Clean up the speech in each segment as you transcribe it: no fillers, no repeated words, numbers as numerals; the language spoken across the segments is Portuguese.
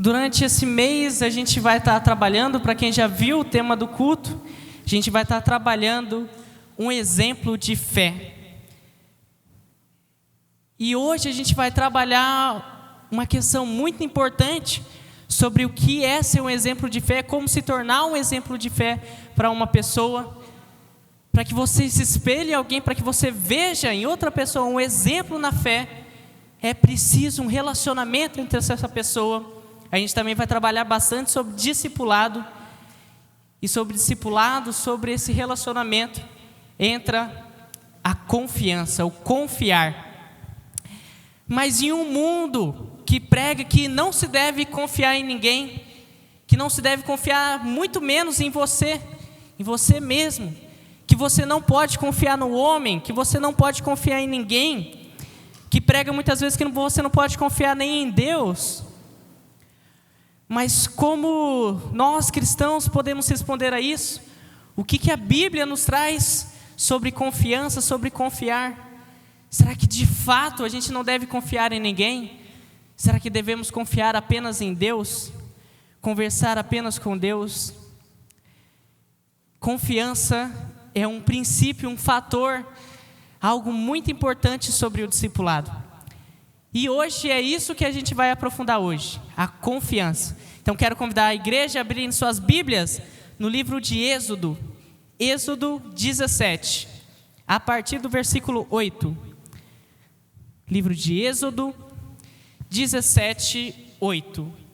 Durante esse mês a gente vai estar trabalhando, para quem já viu o tema do culto, a gente vai estar trabalhando um exemplo de fé. E hoje a gente vai trabalhar uma questão muito importante sobre o que é ser um exemplo de fé, como se tornar um exemplo de fé para uma pessoa, para que você se espelhe em alguém, para que você veja em outra pessoa um exemplo na fé. É preciso um relacionamento entre essa pessoa. A gente também vai trabalhar bastante sobre discipulado, e sobre discipulado, sobre esse relacionamento, entra a confiança, o confiar. Mas em um mundo que prega que não se deve confiar em ninguém, que não se deve confiar muito menos em você mesmo, que você não pode confiar no homem, que você não pode confiar em ninguém, que prega muitas vezes que você não pode confiar nem em Deus. Mas como nós cristãos podemos responder a isso? O que a Bíblia nos traz sobre confiança, sobre confiar? Será que de fato a gente não deve confiar em ninguém? Será que devemos confiar apenas em Deus? Conversar apenas com Deus? Confiança é um princípio, um fator, algo muito importante sobre o discipulado. E hoje é isso que a gente vai aprofundar hoje, a confiança. Então quero convidar a igreja a abrirem suas Bíblias no livro de Êxodo, Êxodo 17, a partir do versículo 8. Livro de Êxodo 17, 8.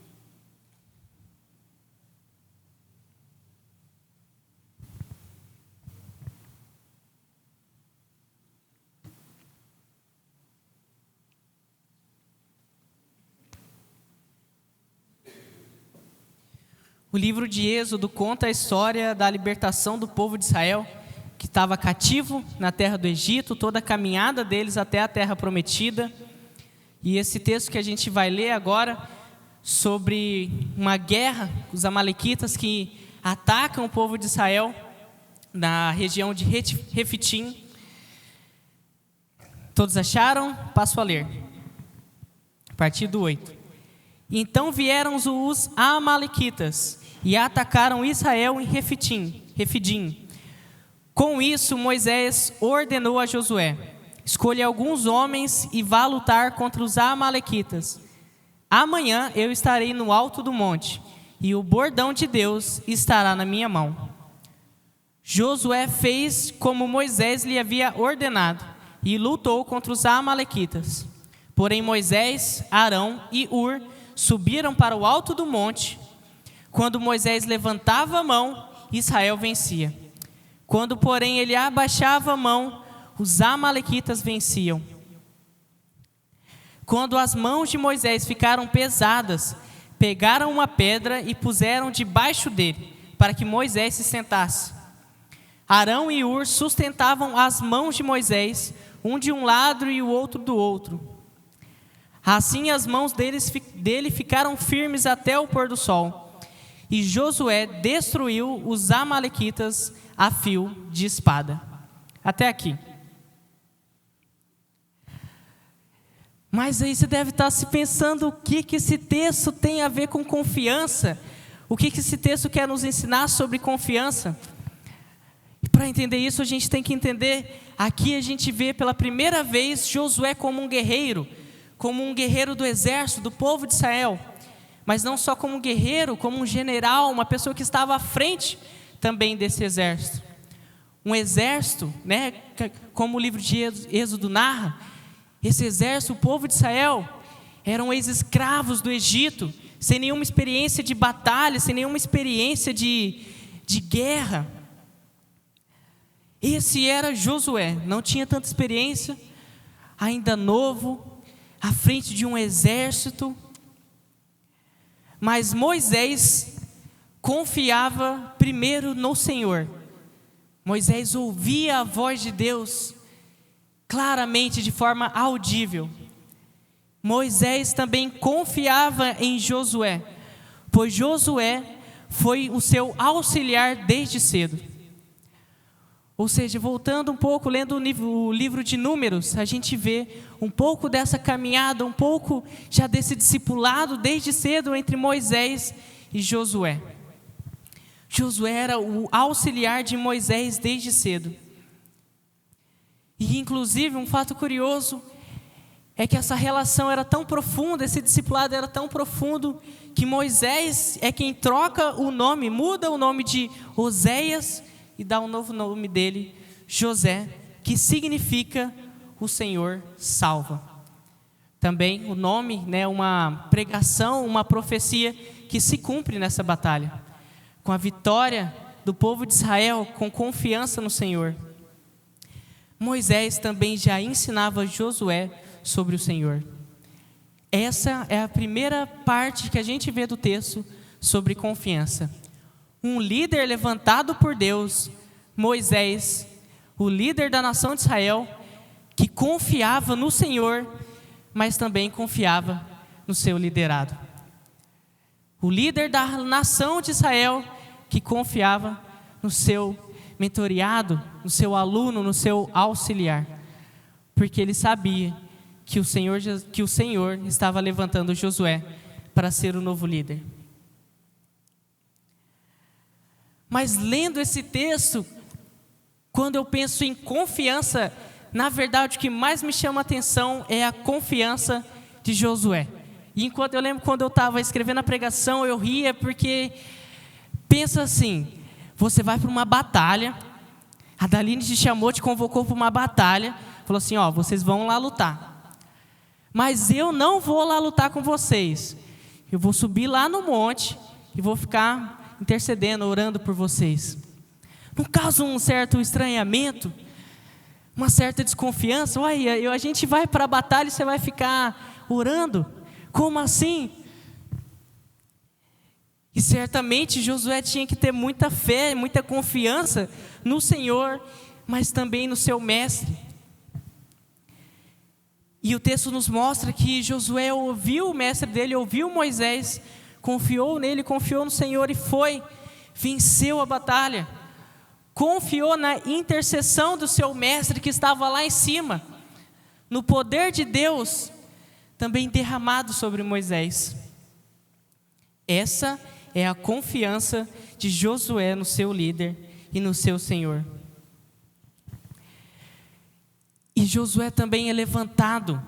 O livro de Êxodo conta a história da libertação do povo de Israel, que estava cativo na terra do Egito, toda a caminhada deles até a terra prometida. E esse texto que a gente vai ler agora, sobre uma guerra, os amalequitas que atacam o povo de Israel na região de Refitim. Todos acharam? Passo a ler. A partir do 8. Então vieram os amalequitas e atacaram Israel em Refidim. Com isso, Moisés ordenou a Josué: escolha alguns homens e vá lutar contra os amalequitas. Amanhã eu estarei no alto do monte, e o bordão de Deus estará na minha mão. Josué fez como Moisés lhe havia ordenado, e lutou contra os amalequitas. Porém Moisés, Arão e Hur subiram para o alto do monte. Quando Moisés levantava a mão, Israel vencia. Quando, porém, ele abaixava a mão, os amalequitas venciam. Quando as mãos de Moisés ficaram pesadas, pegaram uma pedra e puseram debaixo dele, para que Moisés se sentasse. Arão e Hur sustentavam as mãos de Moisés, um de um lado e o outro do outro. Assim as mãos dele ficaram firmes até o pôr do sol. E Josué destruiu os amalequitas a fio de espada. Até aqui. Mas aí você deve estar se pensando o que esse texto tem a ver com confiança. O que esse texto quer nos ensinar sobre confiança. E para entender isso a gente tem que entender, aqui a gente vê pela primeira vez Josué como um guerreiro do exército, do povo de Israel. Mas não só como um guerreiro, como um general, uma pessoa que estava à frente também desse exército. Um exército, né, como o livro de Êxodo narra, esse exército, o povo de Israel, eram ex-escravos do Egito, sem nenhuma experiência de batalha, sem nenhuma experiência de guerra. Esse era Josué, não tinha tanta experiência, ainda novo, à frente de um exército. Mas Moisés confiava primeiro no Senhor. Moisés ouvia a voz de Deus claramente, de forma audível. Moisés também confiava em Josué, pois Josué foi o seu auxiliar desde cedo. Ou seja, voltando um pouco, lendo o livro de Números, a gente vê um pouco dessa caminhada, um pouco já desse discipulado desde cedo entre Moisés e Josué. Josué era o auxiliar de Moisés desde cedo. E inclusive um fato curioso é que essa relação era tão profunda, esse discipulado era tão profundo, que Moisés é quem troca o nome, muda o nome de Oséias e dá um novo nome dele, José, que significa o Senhor salva. Também o nome, uma pregação, uma profecia que se cumpre nessa batalha, com a vitória do povo de Israel, com confiança no Senhor. Moisés também já ensinava Josué sobre o Senhor. Essa é a primeira parte que a gente vê do texto sobre confiança. Um líder levantado por Deus, Moisés, o líder da nação de Israel, que confiava no Senhor, mas também confiava no seu liderado. O líder da nação de Israel, que confiava no seu mentoreado, no seu aluno, no seu auxiliar, porque ele sabia que o Senhor estava levantando Josué para ser o novo líder. Mas lendo esse texto, quando eu penso em confiança, na verdade o que mais me chama a atenção é a confiança de Josué. E enquanto eu lembro quando eu estava escrevendo a pregação, eu ria porque pensa assim, você vai para uma batalha, a Daline te chamou, te convocou para uma batalha, falou assim, vocês vão lá lutar. Mas eu não vou lá lutar com vocês. Eu vou subir lá no monte e vou ficar intercedendo, orando por vocês. Não causa um certo estranhamento, uma certa desconfiança? A gente vai para a batalha e você vai ficar orando? Como assim? E certamente Josué tinha que ter muita fé, muita confiança no Senhor, mas também no seu mestre. E o texto nos mostra que Josué ouviu o mestre dele, ouviu Moisés, confiou nele, confiou no Senhor e venceu a batalha. Confiou na intercessão do seu mestre que estava lá em cima, no poder de Deus também derramado sobre Moisés. Essa é a confiança de Josué no seu líder e no seu Senhor. E Josué também é levantado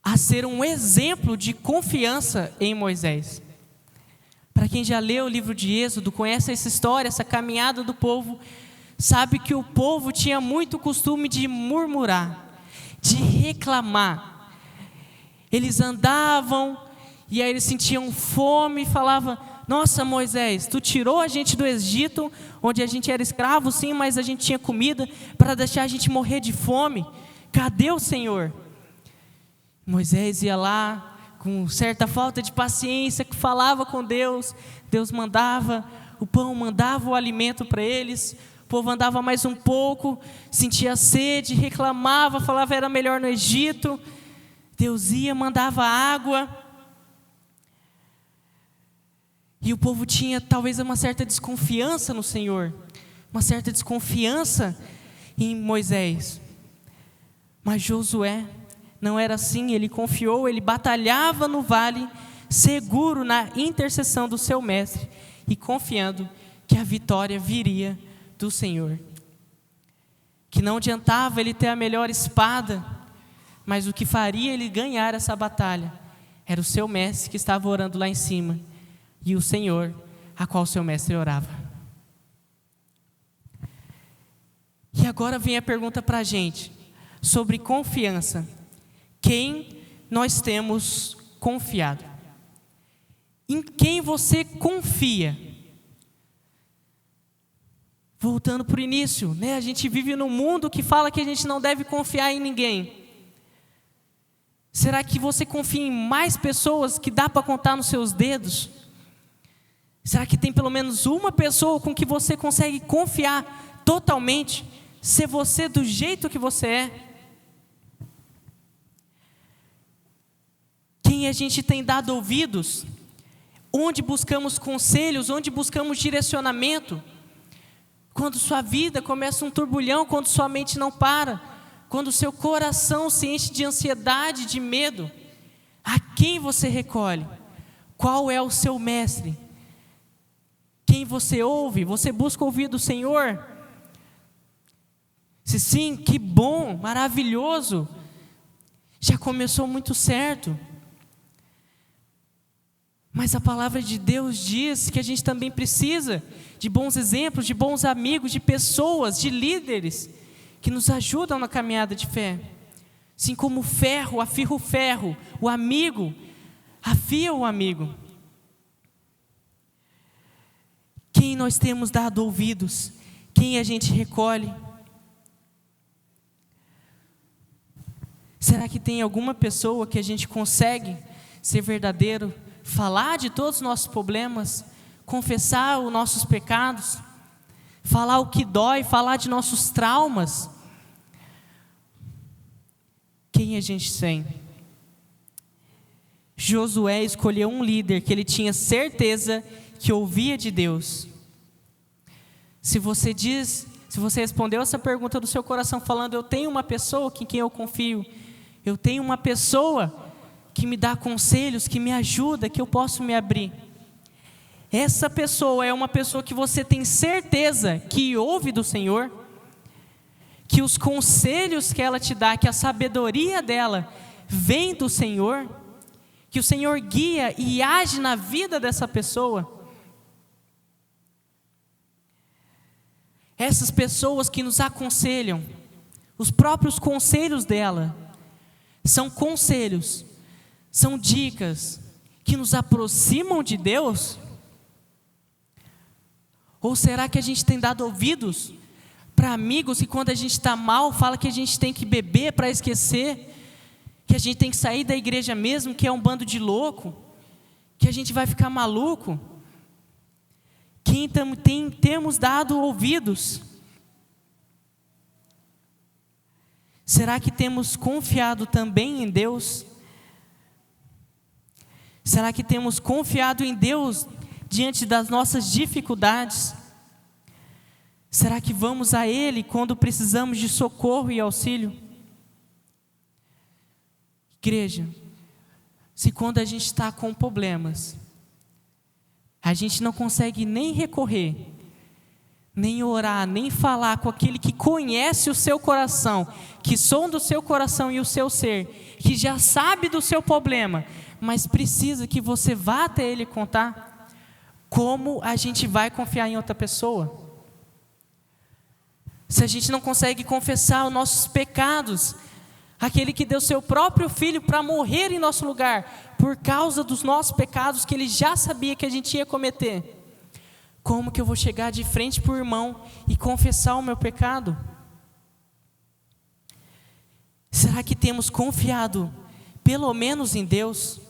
a ser um exemplo de confiança em Moisés. Para quem já leu o livro de Êxodo, conhece essa história, essa caminhada do povo, sabe que o povo tinha muito costume de murmurar, de reclamar. Eles andavam e aí eles sentiam fome e falavam, nossa Moisés, tu tirou a gente do Egito, onde a gente era escravo sim, mas a gente tinha comida para deixar a gente morrer de fome. Cadê o Senhor? Moisés ia lá com certa falta de paciência, que falava com Deus. Deus mandava o pão, mandava o alimento para eles. O povo andava mais um pouco, sentia sede, reclamava, falava era melhor no Egito. Deus ia, mandava água. E o povo tinha talvez uma certa desconfiança no Senhor, uma certa desconfiança em Moisés. Mas Josué não era assim, ele confiou, ele batalhava no vale, seguro na intercessão do seu mestre e confiando que a vitória viria do Senhor. Que não adiantava ele ter a melhor espada, mas o que faria ele ganhar essa batalha era o seu mestre que estava orando lá em cima e o Senhor a qual seu mestre orava. E agora vem a pergunta para a gente sobre confiança. Quem nós temos confiado? Em quem você confia? Voltando para o início, a gente vive num mundo que fala que a gente não deve confiar em ninguém. Será que você confia em mais pessoas que dá para contar nos seus dedos? Será que tem pelo menos uma pessoa com que você consegue confiar totalmente? Ser você do jeito que você é? Quem a gente tem dado ouvidos? Onde buscamos conselhos? Onde buscamos direcionamento? quando sua vida começa um turbulhão, quando sua mente não para, quando o seu coração se enche de ansiedade, de medo, a quem você recolhe? Qual é o seu mestre? Quem você ouve? Você busca ouvir do Senhor? Se sim, que bom, maravilhoso. Já começou muito certo. Mas a palavra de Deus diz que a gente também precisa de bons exemplos, de bons amigos, de pessoas, de líderes que nos ajudam na caminhada de fé. Assim como o ferro afia o ferro, o amigo afia o amigo. Quem nós temos dado ouvidos? Quem a gente recolhe? Será que tem alguma pessoa que a gente consegue ser verdadeiro, falar de todos os nossos problemas, confessar os nossos pecados, falar o que dói, falar de nossos traumas? Quem a gente tem? Josué escolheu um líder que ele tinha certeza que ouvia de Deus. Se você respondeu essa pergunta do seu coração falando, eu tenho uma pessoa em quem eu confio, eu tenho uma pessoa que me dá conselhos, que me ajuda, que eu posso me abrir. Essa pessoa é uma pessoa que você tem certeza que ouve do Senhor, que os conselhos que ela te dá, que a sabedoria dela vem do Senhor, que o Senhor guia e age na vida dessa pessoa. Essas pessoas que nos aconselham, os próprios conselhos dela, são conselhos, são dicas que nos aproximam de Deus? Ou será que a gente tem dado ouvidos para amigos que quando a gente está mal, fala que a gente tem que beber para esquecer, que a gente tem que sair da igreja mesmo, que é um bando de louco, que a gente vai ficar maluco? Quem temos dado ouvidos? Será que temos confiado também em Deus? Será que temos confiado em Deus diante das nossas dificuldades? Será que vamos a Ele quando precisamos de socorro e auxílio? Igreja, se quando a gente está com problemas, a gente não consegue nem recorrer, nem orar, nem falar com aquele que conhece o seu coração, que sonda o seu coração e o seu ser, que já sabe do seu problema, mas precisa que você vá até Ele contar, como a gente vai confiar em outra pessoa? Se a gente não consegue confessar os nossos pecados, aquele que deu seu próprio filho para morrer em nosso lugar, por causa dos nossos pecados que Ele já sabia que a gente ia cometer, como que eu vou chegar de frente para o irmão e confessar o meu pecado? Será que temos confiado pelo menos em Deus?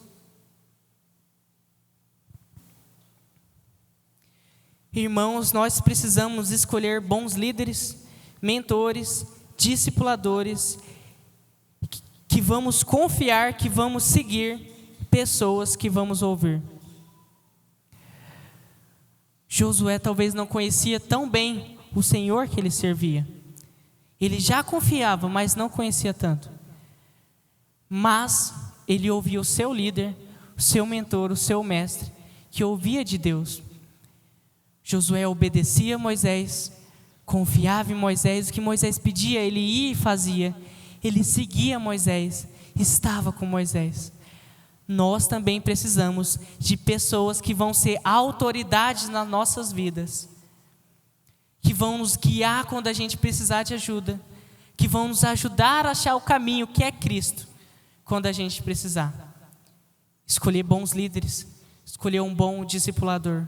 Irmãos, nós precisamos escolher bons líderes, mentores, discipuladores, que vamos confiar, que vamos seguir, pessoas que vamos ouvir. Josué talvez não conhecia tão bem o Senhor que ele servia. Ele já confiava, mas não conhecia tanto. Mas ele ouvia o seu líder, o seu mentor, o seu mestre, que ouvia de Deus. Josué obedecia a Moisés, confiava em Moisés, o que Moisés pedia, ele ia e fazia. Ele seguia Moisés, estava com Moisés. Nós também precisamos de pessoas que vão ser autoridades nas nossas vidas, que vão nos guiar quando a gente precisar de ajuda, que vão nos ajudar a achar o caminho que é Cristo, quando a gente precisar. Escolher bons líderes, escolher um bom discipulador,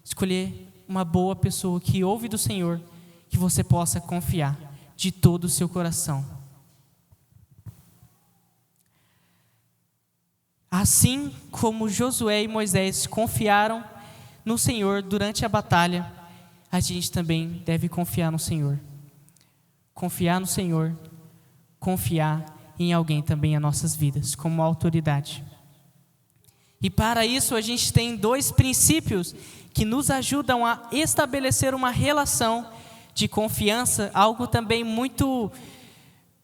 escolher uma boa pessoa que ouve do Senhor, que você possa confiar de todo o seu coração. Assim como Josué e Moisés confiaram no Senhor durante a batalha, a gente também deve confiar no Senhor. Confiar no Senhor, confiar em alguém também em nossas vidas, como autoridade. E para isso a gente tem 2 princípios que nos ajudam a estabelecer uma relação de confiança, algo também muito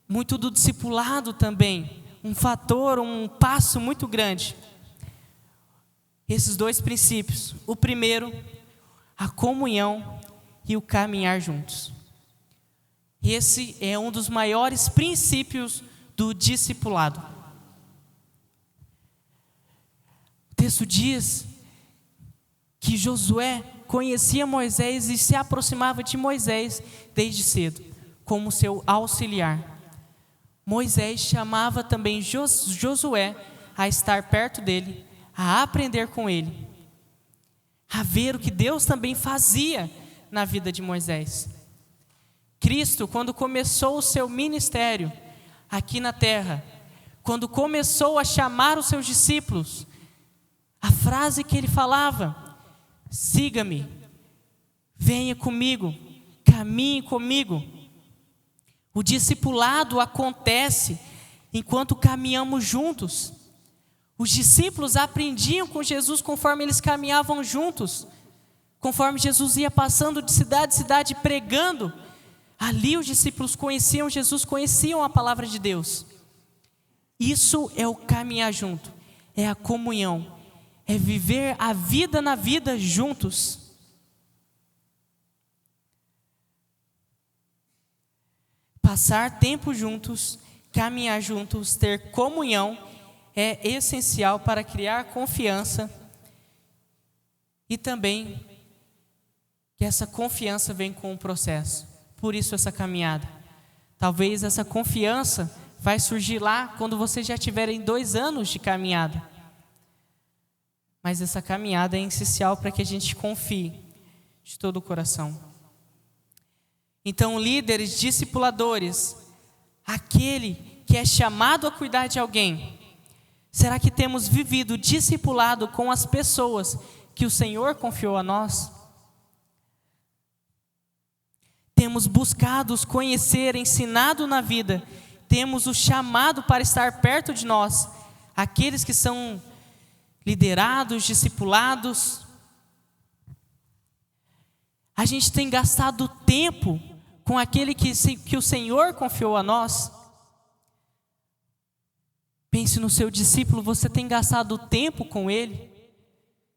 do discipulado também, um fator, um passo muito grande. Esses dois princípios. O primeiro, a comunhão e o caminhar juntos. Esse é um dos maiores princípios do discipulado. O texto diz que Josué conhecia Moisés e se aproximava de Moisés desde cedo, como seu auxiliar. Moisés chamava também Josué a estar perto dele, a aprender com ele, a ver o que Deus também fazia na vida de Moisés. Cristo, quando começou o seu ministério aqui na terra, quando começou a chamar os seus discípulos, a frase que ele falava: siga-me, venha comigo, caminhe comigo. O discipulado acontece enquanto caminhamos juntos. Os discípulos aprendiam com Jesus conforme eles caminhavam juntos. Conforme Jesus ia passando de cidade em cidade pregando, ali os discípulos conheciam Jesus, conheciam a palavra de Deus. Isso é o caminhar junto, é a comunhão, é viver a vida na vida juntos. Passar tempo juntos, caminhar juntos, ter comunhão é essencial para criar confiança e também que essa confiança vem com o processo. Por isso essa caminhada. Talvez essa confiança vai surgir lá quando vocês já tiverem 2 anos de caminhada. Mas essa caminhada é essencial para que a gente confie de todo o coração. Então, líderes, discipuladores, aquele que é chamado a cuidar de alguém, será que temos vivido discipulado com as pessoas que o Senhor confiou a nós? Temos buscado os conhecer, ensinado na vida, temos o chamado para estar perto de nós, aqueles que são liderados, discipulados. A gente tem gastado tempo com aquele que o Senhor confiou a nós? Pense no seu discípulo, você tem gastado tempo com ele?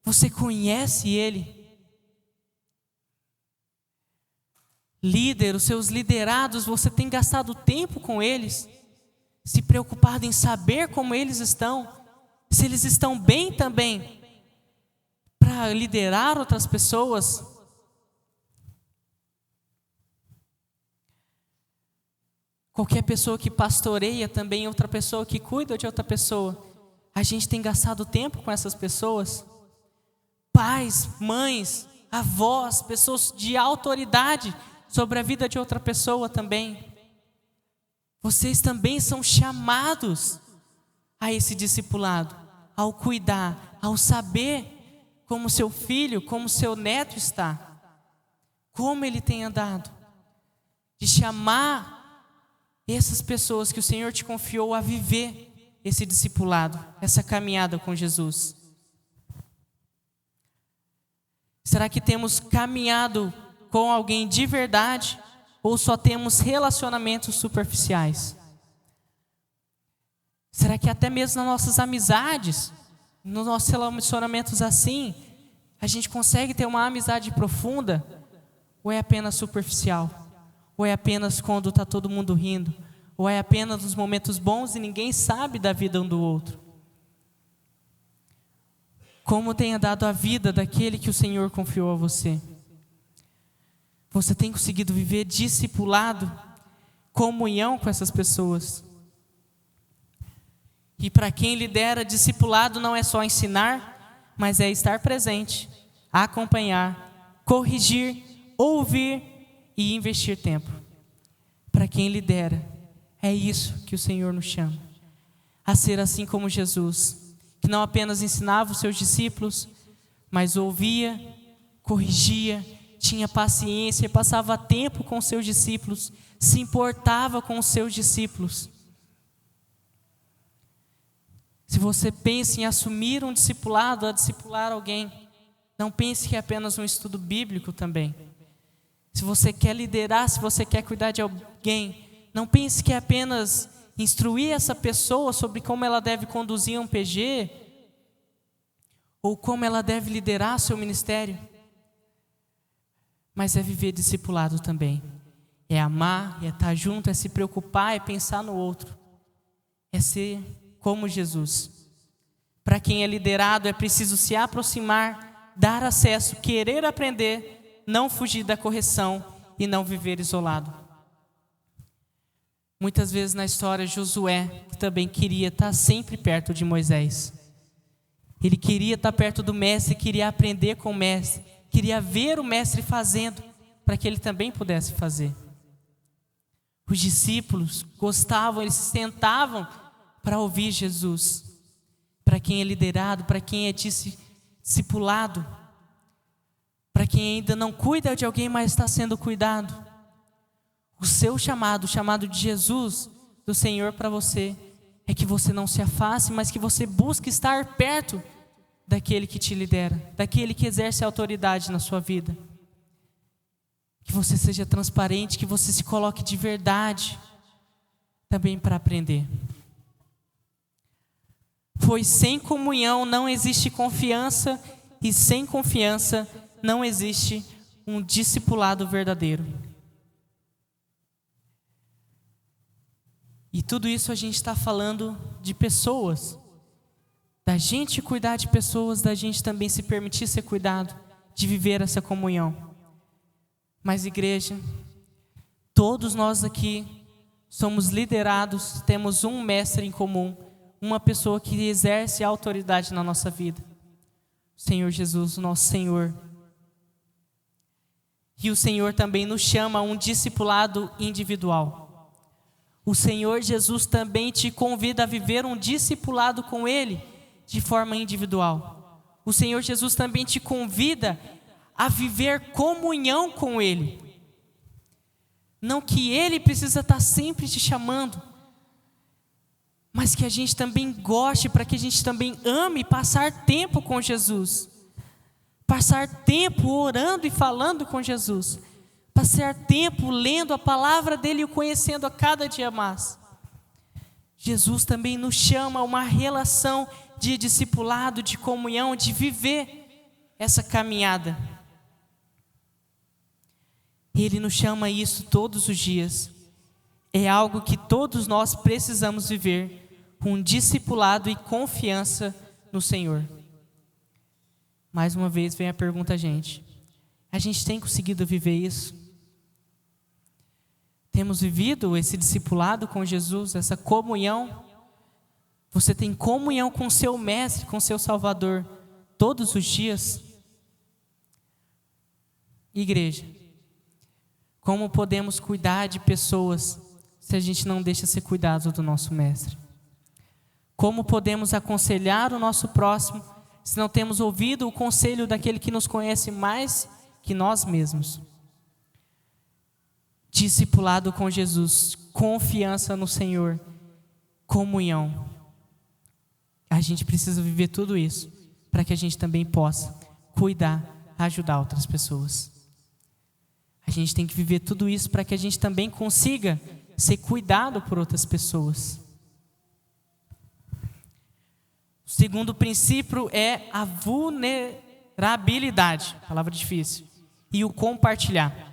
Você conhece ele? Líder, os seus liderados, você tem gastado tempo com eles? Se preocupado em saber como eles estão? Se eles estão bem também? Para liderar outras pessoas? Qualquer pessoa que pastoreia também, outra pessoa que cuida de outra pessoa. A gente tem gastado tempo com essas pessoas? Pais, mães, avós, pessoas de autoridade sobre a vida de outra pessoa também. Vocês também são chamados a esse discipulado, ao cuidar, ao saber como seu filho, como seu neto está, como ele tem andado, de chamar essas pessoas que o Senhor te confiou a viver esse discipulado, essa caminhada com Jesus. Será que temos caminhado com alguém de verdade ou só temos relacionamentos superficiais? Será que até mesmo nas nossas amizades, nos nossos relacionamentos assim, a gente consegue ter uma amizade profunda? Ou é apenas superficial? Ou é apenas quando está todo mundo rindo? Ou é apenas nos momentos bons e ninguém sabe da vida um do outro? Como tem andado a vida daquele que o Senhor confiou a você? Você tem conseguido viver discipulado, comunhão com essas pessoas? E para quem lidera, discipulado não é só ensinar, mas é estar presente, acompanhar, corrigir, ouvir e investir tempo. Para quem lidera, é isso que o Senhor nos chama. A ser assim como Jesus, que não apenas ensinava os seus discípulos, mas ouvia, corrigia, tinha paciência, passava tempo com os seus discípulos, se importava com os seus discípulos. Se você pensa em assumir um discipulado, a discipular alguém, não pense que é apenas um estudo bíblico também. Se você quer liderar, se você quer cuidar de alguém, não pense que é apenas instruir essa pessoa sobre como ela deve conduzir um PG ou como ela deve liderar seu ministério. Mas é viver discipulado também. É amar, é estar junto, é se preocupar, é pensar no outro. É ser como Jesus. Para quem é liderado, é preciso se aproximar, dar acesso, querer aprender, não fugir da correção e não viver isolado. Muitas vezes na história, Josué que também queria estar sempre perto de Moisés. Ele queria estar perto do mestre, queria aprender com o mestre, queria ver o mestre fazendo, para que ele também pudesse fazer. Os discípulos gostavam, eles se sentavam para ouvir Jesus. Para quem é liderado, para quem é discipulado, para quem ainda não cuida de alguém, mas está sendo cuidado. O seu chamado, o chamado de Jesus, do Senhor para você, é que você não se afaste, mas que você busque estar perto daquele que te lidera, daquele que exerce autoridade na sua vida. Que você seja transparente, que você se coloque de verdade, também para aprender. Pois sem comunhão não existe confiança, e sem confiança não existe um discipulado verdadeiro. E tudo isso a gente está falando de pessoas, da gente cuidar de pessoas, da gente também se permitir ser cuidado, de viver essa comunhão. Mas igreja, todos nós aqui somos liderados, temos um mestre em comum, uma pessoa que exerce autoridade na nossa vida. O Senhor Jesus, o nosso Senhor. E o Senhor também nos chama a um discipulado individual. O Senhor Jesus também te convida a viver um discipulado com Ele de forma individual. O Senhor Jesus também te convida a viver comunhão com Ele. Não que Ele precisa estar sempre te chamando, mas que a gente também goste, para que a gente também ame passar tempo com Jesus. Passar tempo orando e falando com Jesus. Passar tempo lendo a palavra dEle e o conhecendo a cada dia mais. Jesus também nos chama a uma relação de discipulado, de comunhão, de viver essa caminhada. Ele nos chama isso todos os dias. É algo que todos nós precisamos viver, com discipulado e confiança no Senhor. Mais uma vez vem a pergunta a gente tem conseguido viver isso? Temos vivido esse discipulado com Jesus, essa comunhão? Você tem comunhão com seu mestre, com seu Salvador, todos os dias? Igreja, como podemos cuidar de pessoas se a gente não deixa ser cuidado do nosso mestre? Como podemos aconselhar o nosso próximo se não temos ouvido o conselho daquele que nos conhece mais que nós mesmos? Discipulado com Jesus, confiança no Senhor, comunhão. A gente precisa viver tudo isso para que a gente também possa cuidar, ajudar outras pessoas. A gente tem que viver tudo isso para que a gente também consiga ser cuidado por outras pessoas. O segundo princípio é a vulnerabilidade, palavra difícil, e o compartilhar.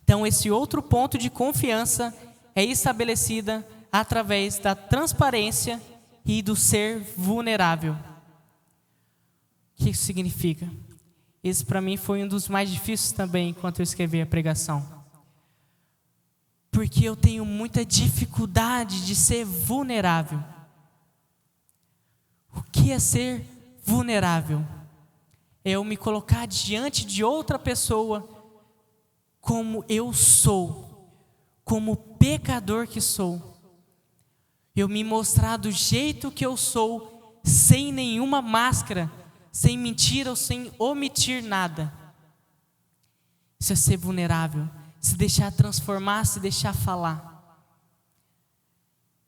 Então, esse outro ponto de confiança é estabelecida através da transparência e do ser vulnerável. O que isso significa? Esse para mim foi um dos mais difíceis também enquanto eu escrevi a pregação. Porque eu tenho muita dificuldade de ser vulnerável. O que é ser vulnerável? É eu me colocar diante de outra pessoa como eu sou, como pecador que sou. Eu me mostrar do jeito que eu sou, sem nenhuma máscara, sem mentira ou sem omitir nada. Isso é ser vulnerável, se deixar transformar, se deixar falar.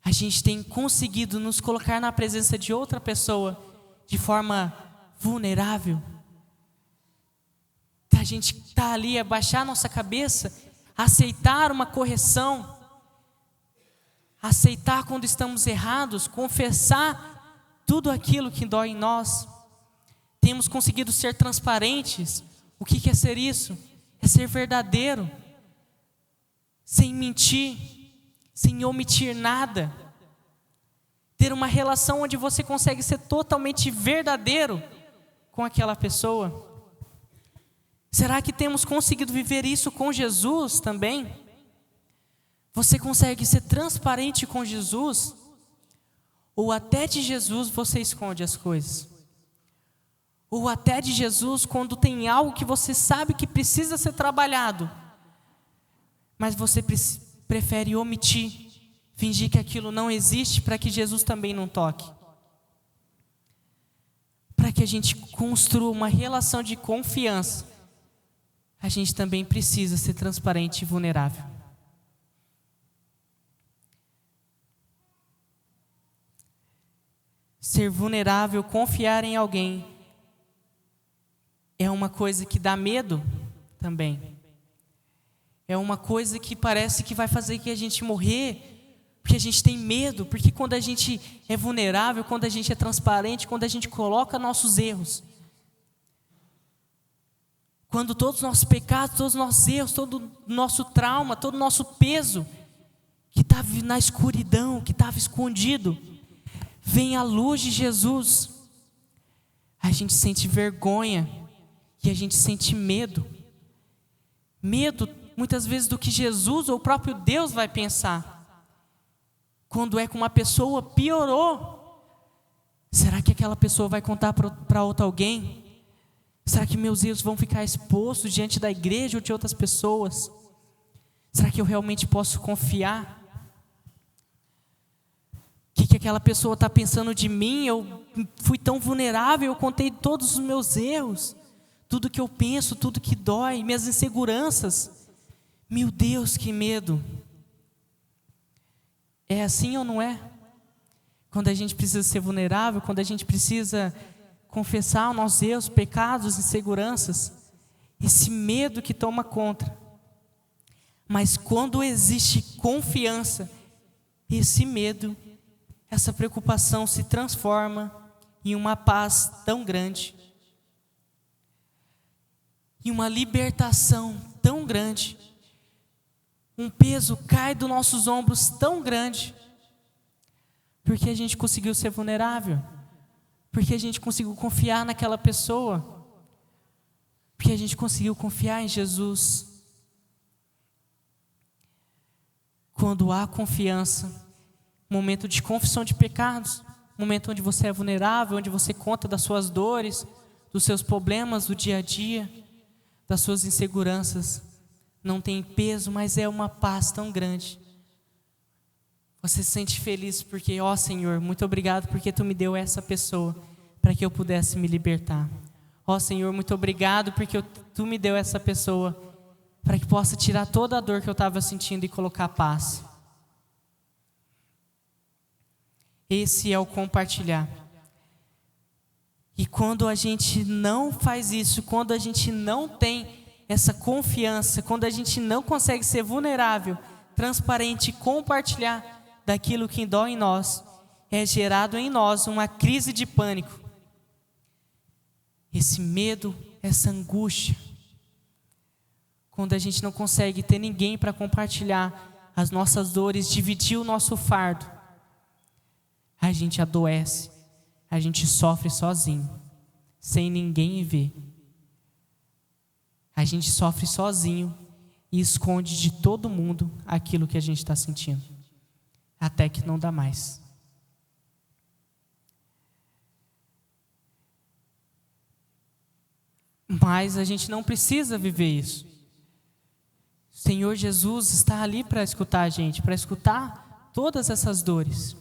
A gente tem conseguido nos colocar na presença de outra pessoa de forma vulnerável. Da gente estar ali, abaixar nossa cabeça, aceitar uma correção, aceitar quando estamos errados, confessar tudo aquilo que dói em nós. Temos conseguido ser transparentes. O que é ser isso? É ser verdadeiro, sem mentir, sem omitir nada. Ter uma relação onde você consegue ser totalmente verdadeiro com aquela pessoa. Será que temos conseguido viver isso com Jesus também? Você consegue ser transparente com Jesus? Ou até de Jesus você esconde as coisas? Ou até de Jesus quando tem algo que você sabe que precisa ser trabalhado, mas você prefere omitir, fingir que aquilo não existe para que Jesus também não toque? Para que a gente construa uma relação de confiança, a gente também precisa ser transparente e vulnerável. Ser vulnerável, confiar em alguém, é uma coisa que dá medo também. É uma coisa que parece que vai fazer que a gente morrer, porque a gente tem medo, porque quando a gente é vulnerável, quando a gente é transparente, quando a gente coloca nossos erros, quando todos os nossos pecados, todos os nossos erros, todo o nosso trauma, todo o nosso peso, que estava na escuridão, que estava escondido, vem à luz de Jesus, a gente sente vergonha e a gente sente medo. Medo, muitas vezes, do que Jesus ou o próprio Deus vai pensar. Quando é com uma pessoa, piorou. Será que aquela pessoa vai contar para outro alguém? Será que meus erros vão ficar expostos diante da igreja ou de outras pessoas? Será que eu realmente posso confiar? O que aquela pessoa está pensando de mim? Eu fui tão vulnerável, eu contei todos os meus erros, tudo que eu penso, tudo que dói, minhas inseguranças. Meu Deus, que medo! É assim ou não é? Quando a gente precisa ser vulnerável, quando a gente precisa confessar os nossos erros, pecados, inseguranças, esse medo que toma conta. Mas quando existe confiança, esse medo, essa preocupação se transforma em uma paz tão grande, em uma libertação tão grande, um peso cai dos nossos ombros tão grande, porque a gente conseguiu ser vulnerável, porque a gente conseguiu confiar naquela pessoa, porque a gente conseguiu confiar em Jesus. Quando há confiança, momento de confissão de pecados, momento onde você é vulnerável, onde você conta das suas dores, dos seus problemas do dia a dia, das suas inseguranças, não tem peso, mas é uma paz tão grande. Você se sente feliz porque, ó Senhor, muito obrigado porque Tu me deu essa pessoa para que eu pudesse me libertar. Ó Senhor, muito obrigado porque Tu me deu essa pessoa para que possa tirar toda a dor que eu estava sentindo e colocar paz. Esse é o compartilhar. E quando a gente não faz isso, quando a gente não tem essa confiança, quando a gente não consegue ser vulnerável, transparente e compartilhar daquilo que dói em nós, é gerado em nós uma crise de pânico. Esse medo, essa angústia. Quando a gente não consegue ter ninguém para compartilhar as nossas dores, dividir o nosso fardo, a gente adoece, a gente sofre sozinho, sem ninguém ver. A gente sofre sozinho e esconde de todo mundo aquilo que a gente está sentindo, até que não dá mais. Mas a gente não precisa viver isso. O Senhor Jesus está ali para escutar a gente, para escutar todas essas dores.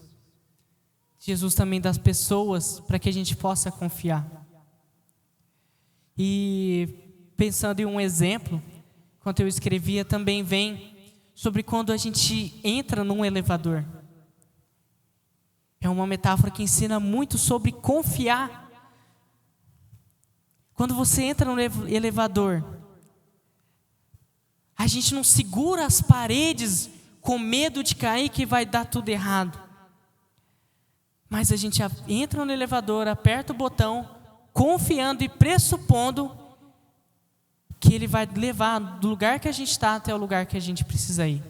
Jesus também das pessoas, para que a gente possa confiar. E pensando em um exemplo, enquanto eu escrevia, também vem sobre quando a gente entra num elevador. É uma metáfora que ensina muito sobre confiar. Quando você entra no elevador, A gente não segura as paredes com medo de cair que vai dar tudo errado. Mas a gente entra no elevador, aperta o botão, confiando e pressupondo que ele vai levar do lugar que a gente está até o lugar que a gente precisa ir.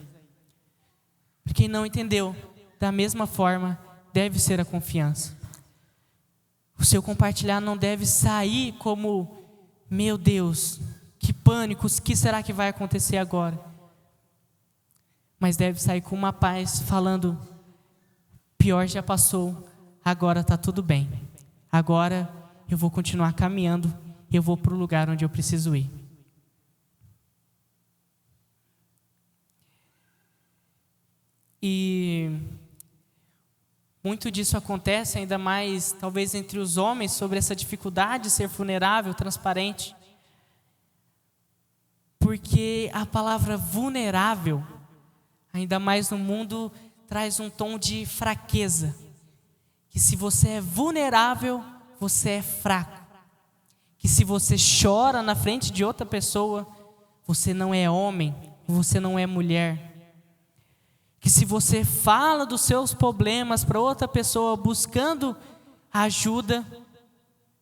Para quem não entendeu, da mesma forma deve ser a confiança. O seu compartilhar não deve sair como, meu Deus, que pânico, o que será que vai acontecer agora? Mas deve sair com uma paz, falando, pior já passou, agora está tudo bem. Agora eu vou continuar caminhando, eu vou para o lugar onde eu preciso ir. E muito disso acontece, ainda mais talvez entre os homens, sobre essa dificuldade de ser vulnerável, transparente. Porque a palavra vulnerável, ainda mais no mundo, traz um tom de fraqueza. Que se você é vulnerável, você é fraco. Que se você chora na frente de outra pessoa, você não é homem, você não é mulher. Que se você fala dos seus problemas para outra pessoa buscando ajuda,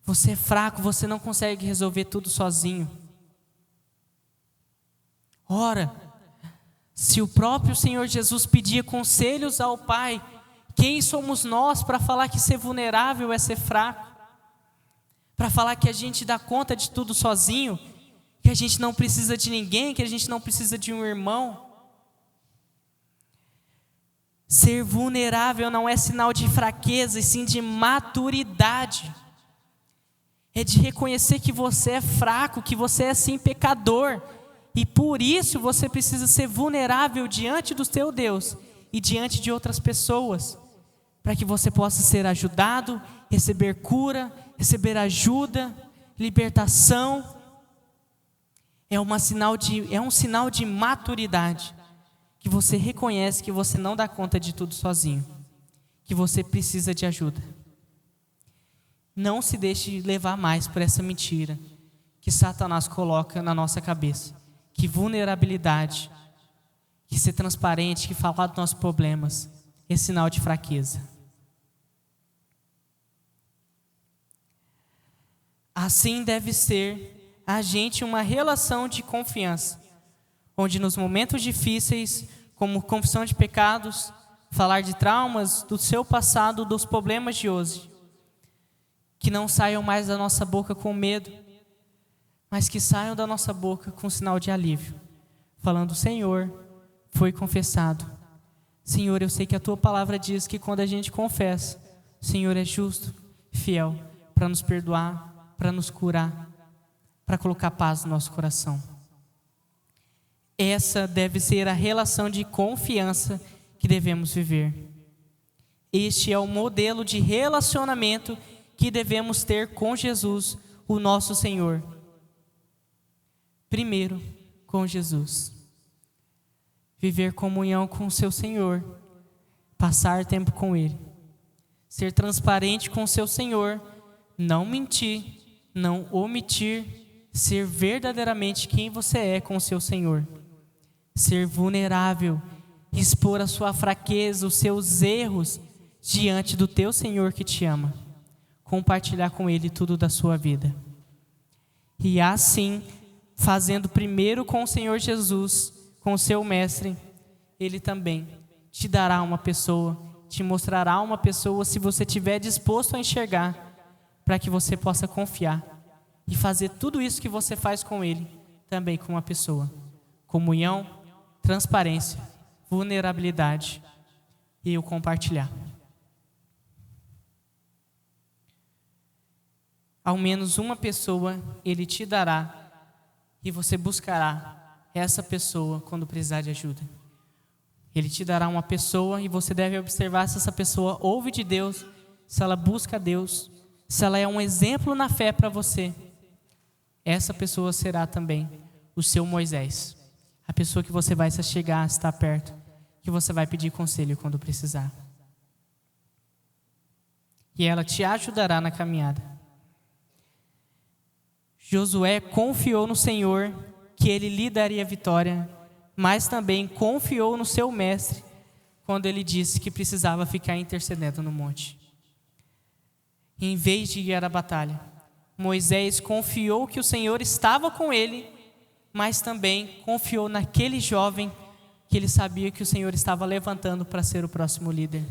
você é fraco, você não consegue resolver tudo sozinho. Ora, se o próprio Senhor Jesus pedia conselhos ao Pai, quem somos nós para falar que ser vulnerável é ser fraco? Para falar que a gente dá conta de tudo sozinho, que a gente não precisa de ninguém, que a gente não precisa de um irmão? Ser vulnerável não é sinal de fraqueza, e sim de maturidade. É de reconhecer que você é fraco, que você é sim pecador. E por isso você precisa ser vulnerável diante do seu Deus e diante de outras pessoas. Para que você possa ser ajudado, receber cura, receber ajuda, libertação. É um sinal de maturidade. Que você reconhece que você não dá conta de tudo sozinho, que você precisa de ajuda. Não se deixe levar mais por essa mentira que Satanás coloca na nossa cabeça, que vulnerabilidade, que ser transparente, que falar dos nossos problemas é sinal de fraqueza. Assim deve ser a gente uma relação de confiança, onde nos momentos difíceis, como confissão de pecados, falar de traumas, do seu passado, dos problemas de hoje, que não saiam mais da nossa boca com medo, mas que saiam da nossa boca com sinal de alívio, falando, Senhor, foi confessado. Senhor, eu sei que a Tua palavra diz que quando a gente confessa, o Senhor é justo, fiel, para nos perdoar, para nos curar, para colocar paz no nosso coração. Essa deve ser a relação de confiança que devemos viver. Este é o modelo de relacionamento que devemos ter com Jesus, o nosso Senhor. Primeiro, com Jesus. Viver comunhão com o seu Senhor, passar tempo com Ele. Ser transparente com o seu Senhor, não mentir, não omitir, ser verdadeiramente quem você é com o seu Senhor. Ser vulnerável, expor a sua fraqueza, os seus erros diante do teu Senhor que te ama. Compartilhar com Ele tudo da sua vida. E assim, fazendo primeiro com o Senhor Jesus, com o seu Mestre, Ele também te dará uma pessoa, te mostrará uma pessoa, se você estiver disposto a enxergar, para que você possa confiar e fazer tudo isso que você faz com Ele, também com uma pessoa. Comunhão, transparência, vulnerabilidade e o compartilhar. Ao menos uma pessoa Ele te dará e você buscará essa pessoa quando precisar de ajuda. Ele te dará uma pessoa e você deve observar se essa pessoa ouve de Deus, se ela busca Deus, se ela é um exemplo na fé para você. Essa pessoa será também o seu Moisés. A pessoa que você vai se chegar, estar perto, que você vai pedir conselho quando precisar. E ela te ajudará na caminhada. Josué confiou no Senhor que Ele lhe daria vitória mas também confiou no seu mestre quando ele disse que precisava ficar intercedendo no monte. Em vez de ir à batalha, Moisés confiou que o Senhor estava com ele, mas também confiou naquele jovem que ele sabia que o Senhor estava levantando para ser o próximo líder.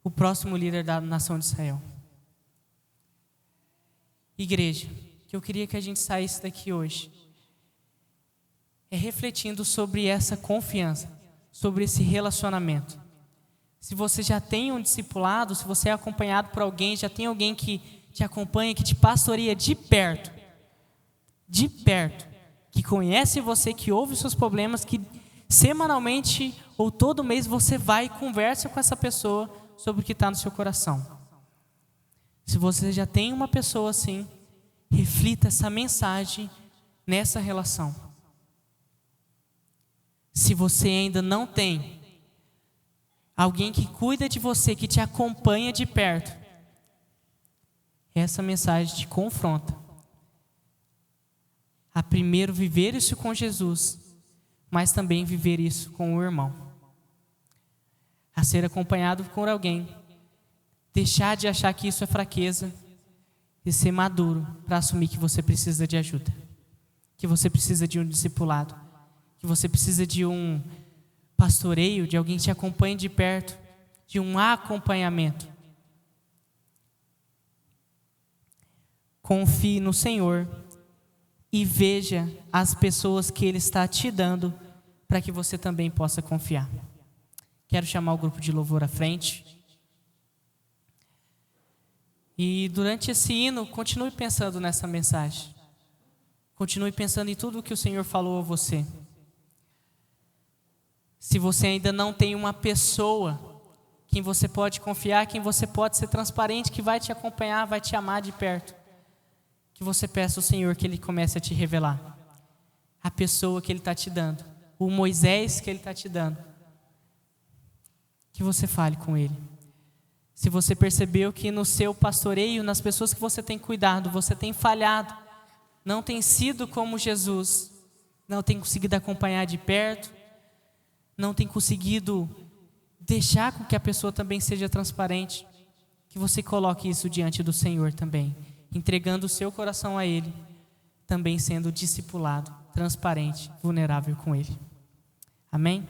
O próximo líder da nação de Israel. Igreja, que eu queria que a gente saísse daqui hoje é refletindo sobre essa confiança, sobre esse relacionamento. Se você já tem um discipulado, se você é acompanhado por alguém, já tem alguém que te acompanha, que te pastoreia de perto, que conhece você, que ouve os seus problemas, que semanalmente ou todo mês você vai e conversa com essa pessoa sobre o que está no seu coração. Se você já tem uma pessoa assim, reflita essa mensagem nessa relação. Se você ainda não tem alguém que cuida de você, que te acompanha de perto, essa mensagem te confronta a primeiro viver isso com Jesus, mas também viver isso com o irmão. A ser acompanhado por alguém, deixar de achar que isso é fraqueza e ser maduro para assumir que você precisa de ajuda, que você precisa de um discipulado, que você precisa de um pastoreio, de alguém que te acompanhe de perto, de um acompanhamento. Confie no Senhor e veja as pessoas que Ele está te dando para que você também possa confiar. Quero chamar o grupo de louvor à frente. E durante esse hino, continue pensando nessa mensagem. Continue pensando em tudo o que o Senhor falou a você. Se você ainda não tem uma pessoa quem você pode confiar, quem você pode ser transparente, que vai te acompanhar, vai te amar de perto, que você peça ao Senhor que Ele comece a te revelar a pessoa que Ele está te dando, o Moisés que Ele está te dando, que você fale com Ele. Se você percebeu que no seu pastoreio, nas pessoas que você tem cuidado, você tem falhado, não tem sido como Jesus, não tem conseguido acompanhar de perto, não tem conseguido deixar com que a pessoa também seja transparente, que você coloque isso diante do Senhor também, entregando o seu coração a Ele, também sendo discipulado, transparente, vulnerável com Ele. Amém?